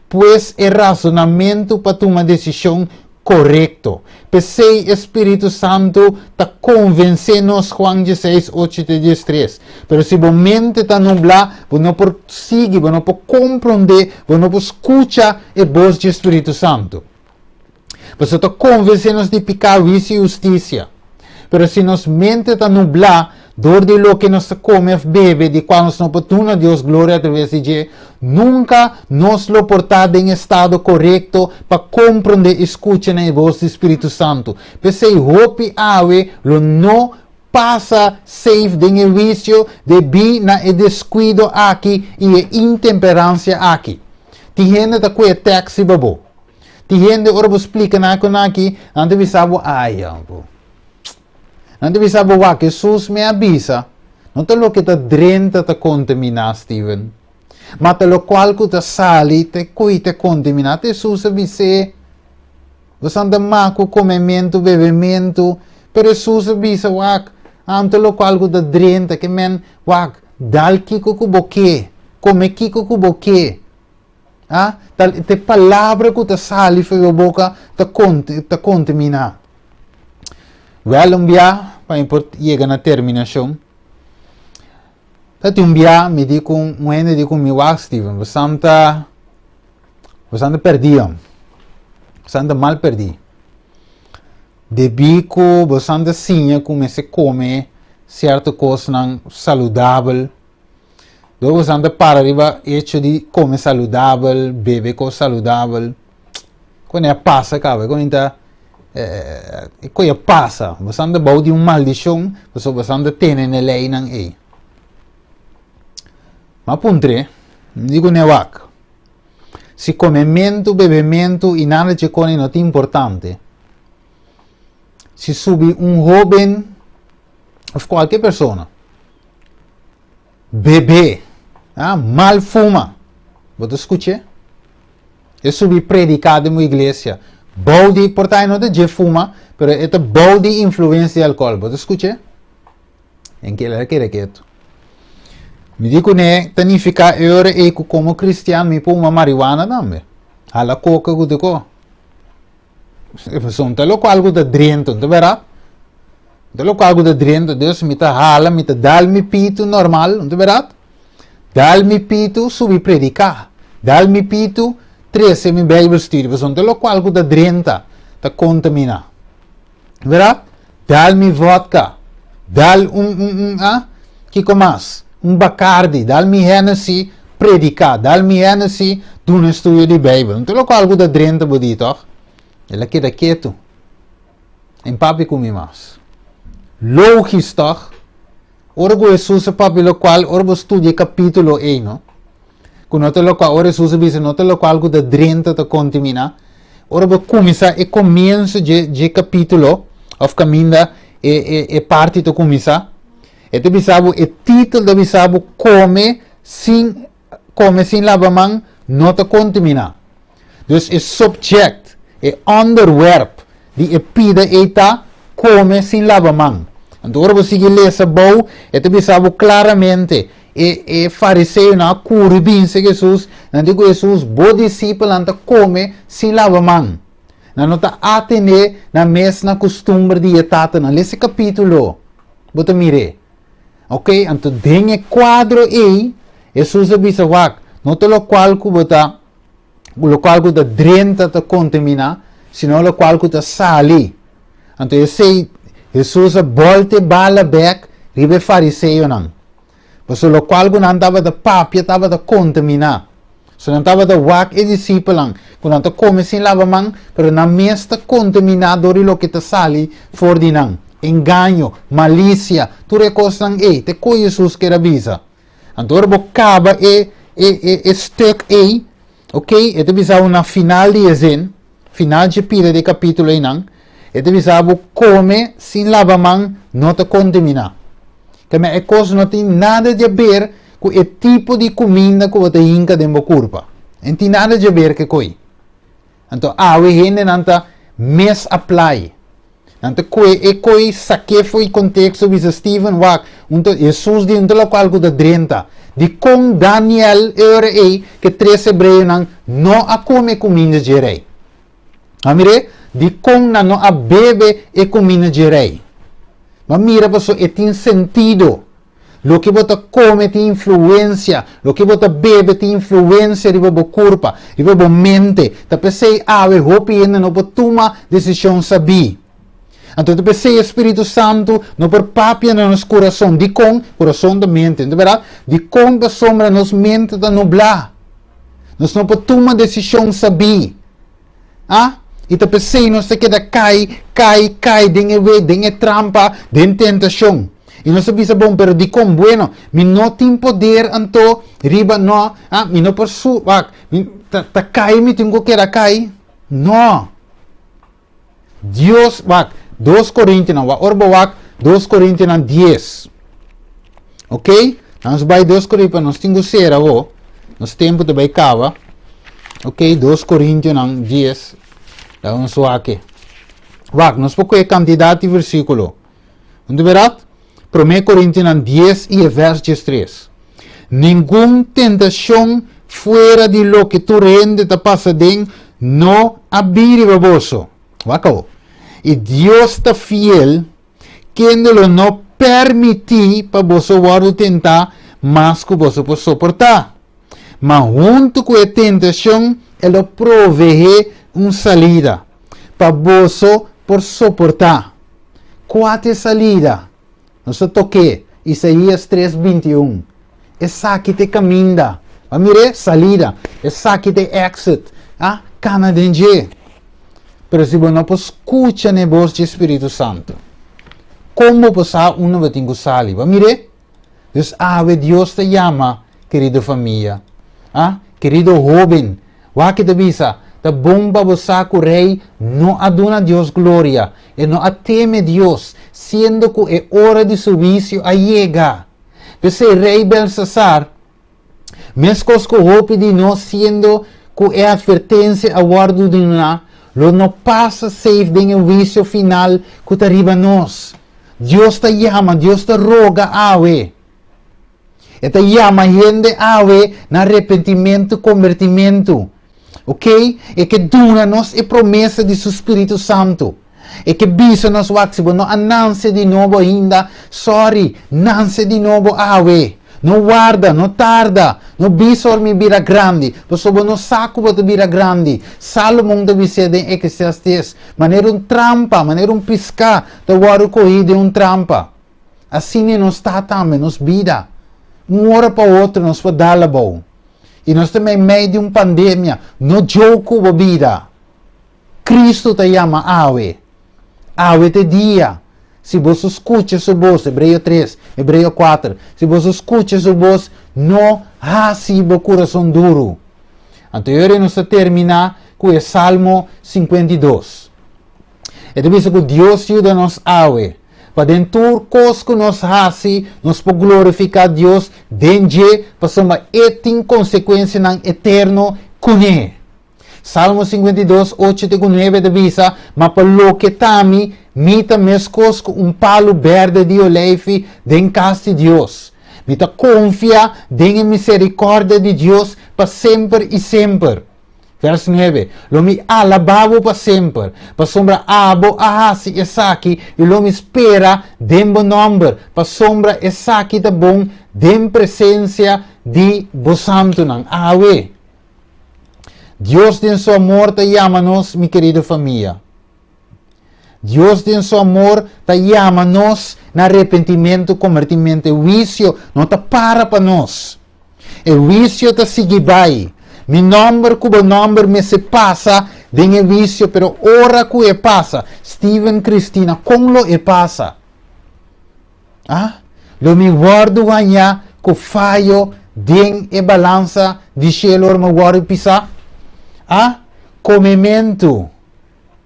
pois é razonamento para tomar decisão correto. Pensei Spiritu Santu ta convencer-nos Juan 16, 8-13. Pero se a mente está nublada, você não pode seguir, você não pode compreender, você não pode escutar a voz do Espírito Santo. Você está convencendo-nos de pecado, vício e justiça. Pero se nossa mente está nublada, dor de lo que nos come, bebe, de qual nos não podemos Deus glória através de Deus, nunca nos lo portar em estado correto para compreender e escutar a voz do Espírito Santo. Pensei, hopi ave, lo não passa safe de vício, de bi na descuido aqui e intemperância aqui. Tem gente que tem taxi babo. Tem gente que ora explica na aqui, antes de saber, não deve saber que Jesus me avisa. Não te lo que te drenta te contaminar, Steven. Mas te lo qual que te sali, te cuita contaminar. Jesus avisa. Você anda maco, komementu, bebementu. Pero Jesus avisa, ante lo qual que te drenta, que men, dal kiko ku boque. Come kiko ku boque. Te palavra que te sali, foi a boca, te contaminar. Well, para chegar na terminação. Tati me dico, muende dico mi Steven, bastante perdido. Bastante mal perdido. De bico, bastante sinha como se come certa coisa não saudável. Dopo bastante para arriba hecho de comer saudável, beber coisa saudável. Quando é passa, cara, quando e coisa passa, bastante bom de maldição, você bastante tem na lei não é. Mas pontre, digo nevak, se komementu, bebementu e nada de coisa não é importante. Se subir jovem ou qualquer pessoa, bebê, mal fuma, você escuta? Eu subi predicado em uma igreja. Body, portanto, não é fuma, pero é body influência de álcool. Você escuta? Em que ela quer quieto. Me digo, né, significa eu como cristiano, me pôr uma marihuana também. Hala coca, que digo. São telo algo da dentro, não é verdade? Telo algo da dentro, Deus me tá hala, me tá dal me pito normal, não é verdade? Dal me pito, subi predicar. Dal me pito, 13 mi Bible study. São telo algo da dentro, tá contamina. Verdade? Dal me vodka. Dal que mais? Bacardi, dal-me Hennessy, predicar, dal-me Hennessy, do um estudo de Bíblia. Não tem algo da drenta, bonito, ela queda quieto. Em papi comi mais. Lógico, toch? Ora go Jesus, papi, lo qual, ora go estudia capítulo 1, no? Quando te lo qual, ora Jesus dice, não te lo qual algo da drenta te contamina. Ora go começa e comienzo de capítulo, of caminda, e parte te começa. Ete bisabo, o título de bisabo, come sem lavar mão, não te contamina. Dus é subject, é underverb, de pida eta, come sem lavar mão. Então, agora você ler essa boa, ete bisabo claramente, e fariseu na curibin se Jesus, não digo Jesus, bo discípulo anta come sem lavar mão. Não está atender na mesma costume de etata, não esse capítulo, bota mire. Ok, então tem quadro aí, Jesus avisa wak, não te lo qual que bota, lo qual que da drenta te contamina, sino lo qual que te sali. Então eu sei, Jesus volte bala back, ribe fariseu não. Mas lo qual que não estava da papia, estava da contaminar. Se não estava da wak e discípulo, quando não te come sem lavar mão, pero na mesta contaminador lo que te sali for di não. Engano, malícia, tudo é coisa não te coi Jesus que avisa. Então, acaba stuck aí, ok? E te bisava na final de zen, final de pira de capítulo aí não, e te bisava come sem lavar mão, não te contamina. Que é coisa não tem nada a ver com o tipo de comida que você inca de uma curva. Não tem nada a ver com coi. Então, we gente não está mes apply. Então, coi saque foi contexto de Stephen Wack, Jesus de algo da drenta, de com Daniel que 3 hebreus não a come comida de rei. Amire, de com não a bebe e comida de rei. Mas mira, pessoal, tem sentido. Lo que você come tem influência, lo que você bebe tem influência de sua corpo, de sua mente. Então, pensei, eu hope ainda não pode tomar decisão sabia. Então, eu pensei, Spiritu Santu, não por papia no nosso coração, de com coração da mente, não é verdade? De com a sombra nos mente da nublar. Nós não podemos tomar decisão sabia. E eu pensei, nós se queda cai, dengue trampa, dengue tentação. E nós sabemos bom, pero de com bueno, mi não tem poder, então, riba não, mi não por su, ta cai, mi tenho que era cai. Não. Deus, 2 Coríntios, orba 2 Coríntios 10. Ok? Nós vai 2 Coríntios, nós temos que ser agora. Nós tempo de baicava. Ok? 2 Coríntios 10. Vamos lá aqui. Nós pouco é quantidade de versículo. Onde verá? 1 Coríntios 10 e verso 3. Nenhuma tentação fora de lo que tu rende te passa dentro, não abrir baboso. Wacao. E Deus está fiel, que não permitir para você tentar, mas que você pode suportar. Mas junto com a tentação, Ele provee uma salida para você por suportar. Qual é a salida? Nós toquei Isaías 3:21. Essa que te caminha. Mire, salida. Essa que te exit. Canadense. Pero se você não escuta a voz do Espírito Santo, como você não vai ter que sair? Mire, Deus te chama, querida família, querido jovem, o que te avisa, tá bom para você que o rei não adora a Deus glória, e não teme Deus, sendo que é hora de serviço a chega. Porque o rei Belsasar, mesmo que o hope de não sendo que é advertência a guardo de nós, lo não passa safe em o vício final que está arriba nós. Deus te chama, Deus te roga awe. E te chama gente awe na arrependimento, convertimento. Ok? E que dona-nos a promessa de seu Spiritu Santo. E que bisa nos waxibo, no ananse de novo ainda, sorry, nance de novo awe. Não guarda, não tarda, não bisor mi bira grande, posobo no saco bota bira grande. Salomão deve ser em Eclesiastes, maneira trampa, maneira piscar, da waru coi de trampa. Assim não está também, nos vida. Hora para outro, nos pode dar bom. E nós também meio de pandemia, no jogo a vida. Cristo te chama awe. Awe te dia. Se você escuta sua voz, Hebreu 3, Hebreu 4, se você escuta sua voz, não há o coração duro. Então, agora nós terminar com o Salmo 52. E diz que Deus ajuda-nos a ver. Para dentro coisas que nós fazemos, nós podemos glorificar Deus, dentro, para somar etin consequência não eterno com Ele. Salmo 52, 8 e 9 diz, mas para lo que tami, mita mescos palo verde de olive den casa de Deus. Mita confia den misericórdia de Deus para sempre e sempre. Verso 9. Lo mi alabavo para sempre. Para sombra abo ahasi e saki. E lo mi espera den bom nome. Para sombra e saki da bom den presença de bo santo nan. Awe. Deus tem seu amor te chama-nos, minha querida família. Deus tem seu amor te chama-nos na arrependimento, convertimento. O vício não te para nós. O vício te segue vai. Mi nome, cubo nome, me se passa den o vício, pero ora que e passa. Steven, Cristina, como lo e passa? Ah? Lo mi guardo ganha, que fallo den e balança de cielo, me guardo pisar. Ah? Komementu,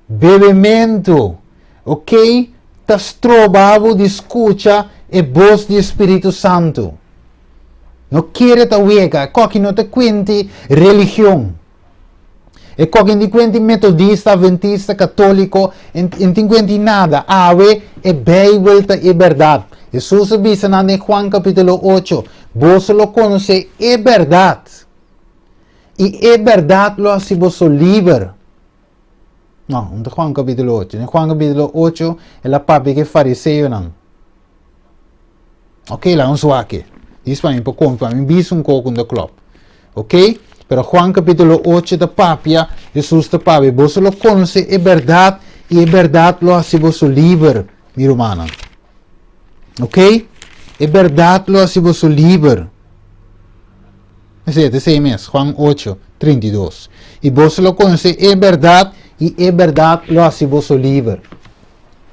bebementu, ok? Ta strobe de skucha e voz de Spiritu Santu. Não quer ta wega, coque não te quente religião. E coque não te quente metodista, adventista, católico, não te quente nada. Awe e Bíblia e verdade. Jesus diz em Juan capítulo 8, vos lo conoce e verdade. E é verdade lo se você livre. Não, não é Juan capítulo 8. Em Juan capítulo 8 é a papi que fariseu não. Ok, lá um suaque. Diz para mim, para mim, bis pouco no club. Ok? Pero Juan capítulo 8 da papia, Jesus da papi, você lo conhece, é verdade, e é verdade lo se você livre, minha irmã. Ok? É verdade lo se você livre. Esse é mesmo, Juan 8, 32. E você lo conhece, é verdade, e é verdade lo se você livre.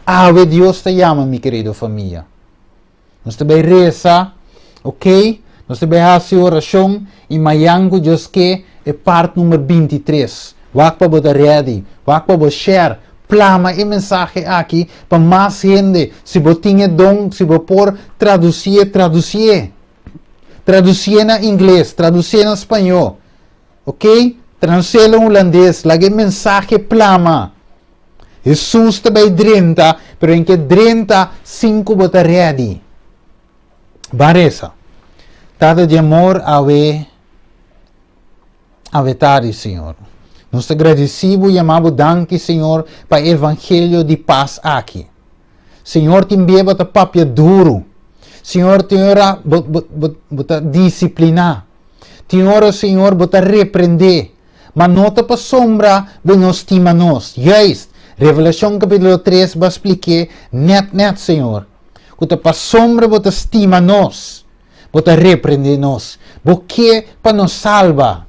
Ave Deus te chama, minha querida família. Nós também reza, ok? Nós também fazemos oração, e mayango Deus que é parte número 23. Wak para botar ready, wak para botar share, plama e mensagem aqui, para mais gente, se você tinha dom, se você por traduzir. Traduzir na inglês, traduzir na espanhol. Ok? Traduzir na holandês, lagi mensagem plama. Jesus também 30, pero em que 35 bota ready. Baresa. Tada de amor a vetari, Senhor. Nós te agradecemos e amamos danke, Senhor, para o evangelho de paz aqui. Senhor, te envia para papia duro. Senhor, te ora bota disciplinar. Te ora, Senhor, bota repreender. Mas nota para sombra, não estima nós. Juist. Revelação capítulo 3 vai explicar net, Senhor. Que para sombra, bota estima nós. Bota repreender nós. Porque para nos salva.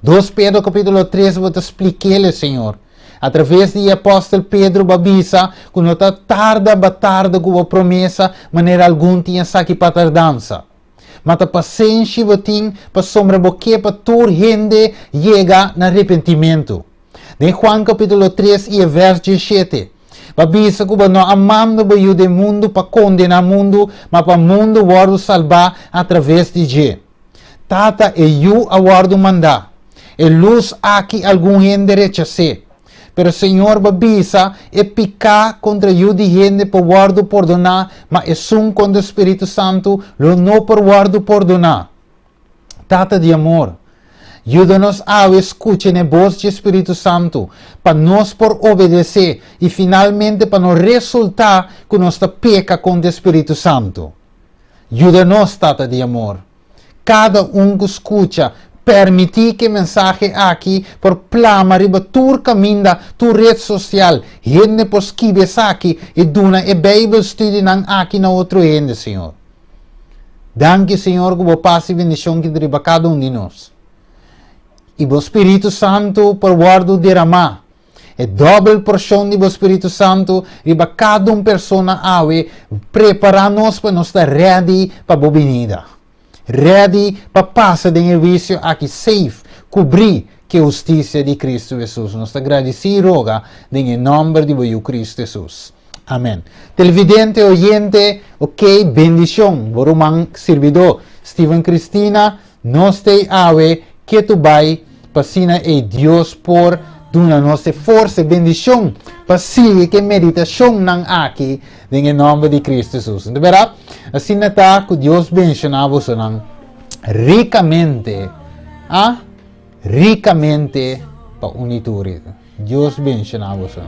2 Pedro capítulo 3 bota explicar, Senhor. Através do apóstolo Pedro babisa, quando está tarda com a promessa, maneira algum tinha saque para tardança. Mas a paciência tem para sombra boque para toda gente chega no arrependimento. De Juan capítulo 3 e verso 17. Babisa que não amando o mundo para condenar o mundo, mas para o mundo guardo salvar através de Jesus. Tata e eu aguardo mandar. E luz aqui algum gente rechace. Pero Senhor babisa e picar contra eu de gente por guardo perdonar, mas é contra o Espírito Santo, lo não por guardo perdonar. Tata de amor. Ajuda-nos a escutar a voz do Espírito Santo para nós por obedecer e finalmente para não resultar que nós peca contra o Espírito Santo. Ajuda-nos, Tata de amor. Cada que escuta, permitir que a mensagem aqui por plama riba tu caminho, tu rede social, gente por escrever aqui e duna e Bible study nang aqui na outro gente, Senhor. Danke, Senhor, que você passe bendição que riba cada de nós. E o Espírito Santo por guardo derramar. É double porção do Espírito Santo riba cada persona ave preparar-nos para nós estar ready para a venida. Ready para passar do vício aqui safe, cobrir que a justiça de Cristo Jesus. Nós agradecemos e roga em nome de Cristo Jesus. Amém. Televidente, oyente, ok, bendição. Borumang servidor, Steven Cristina, nós te ave que tu vai, passina e Deus por duna nossa força e bendição, para seguir que meditação nang aqui, em nome de Cristo Jesus. Então, verá, assim está que Deus bendicionava você ricamente, ricamente para unitude. Deus bendicionava você.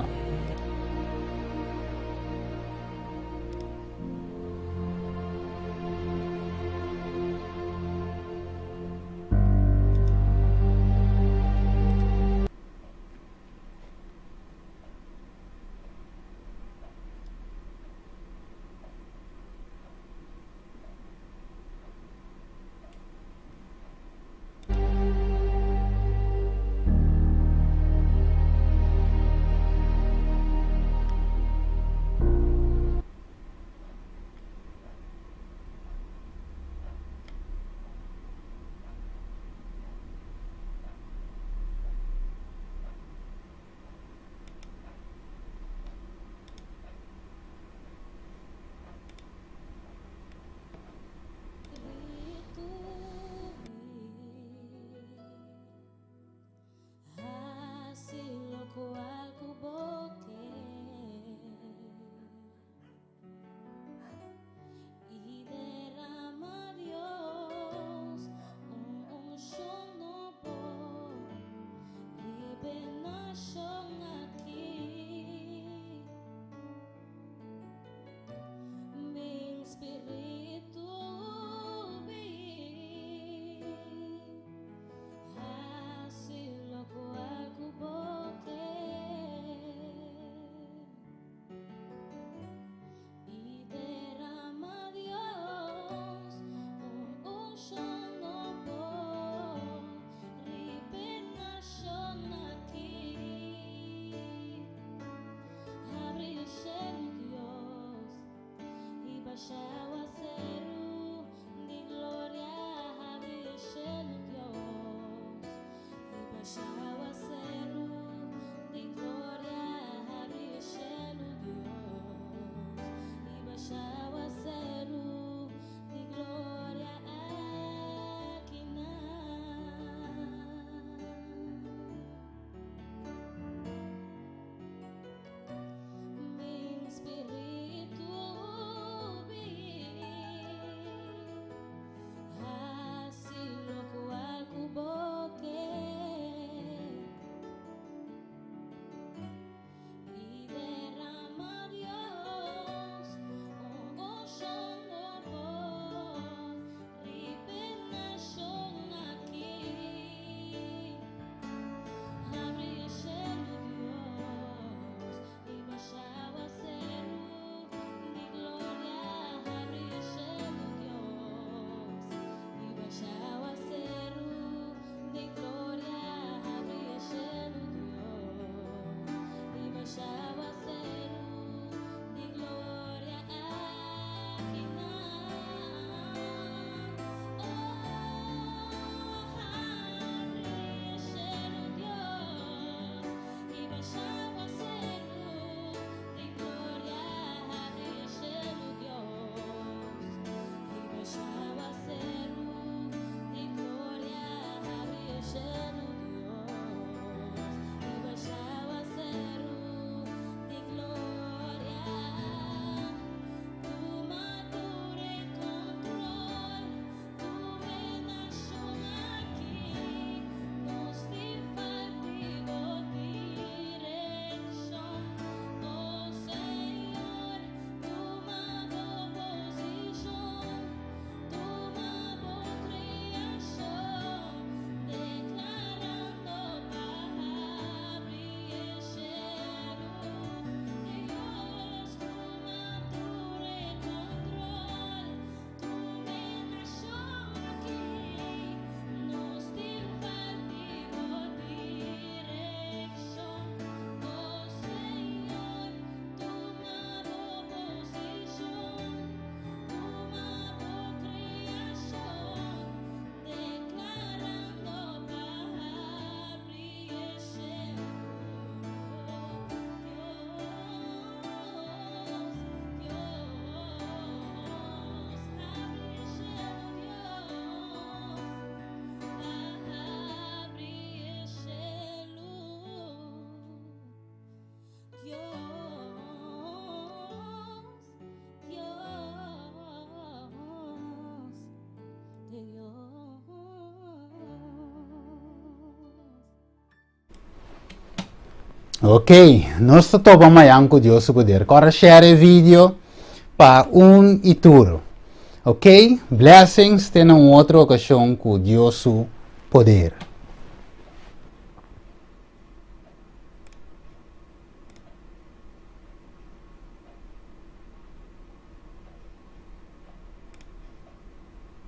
Ok, nós estamos amanhã com Deus poder. Agora share o vídeo para e tudo. Ok? Blessings, tem uma outra ocasião com Deus poder.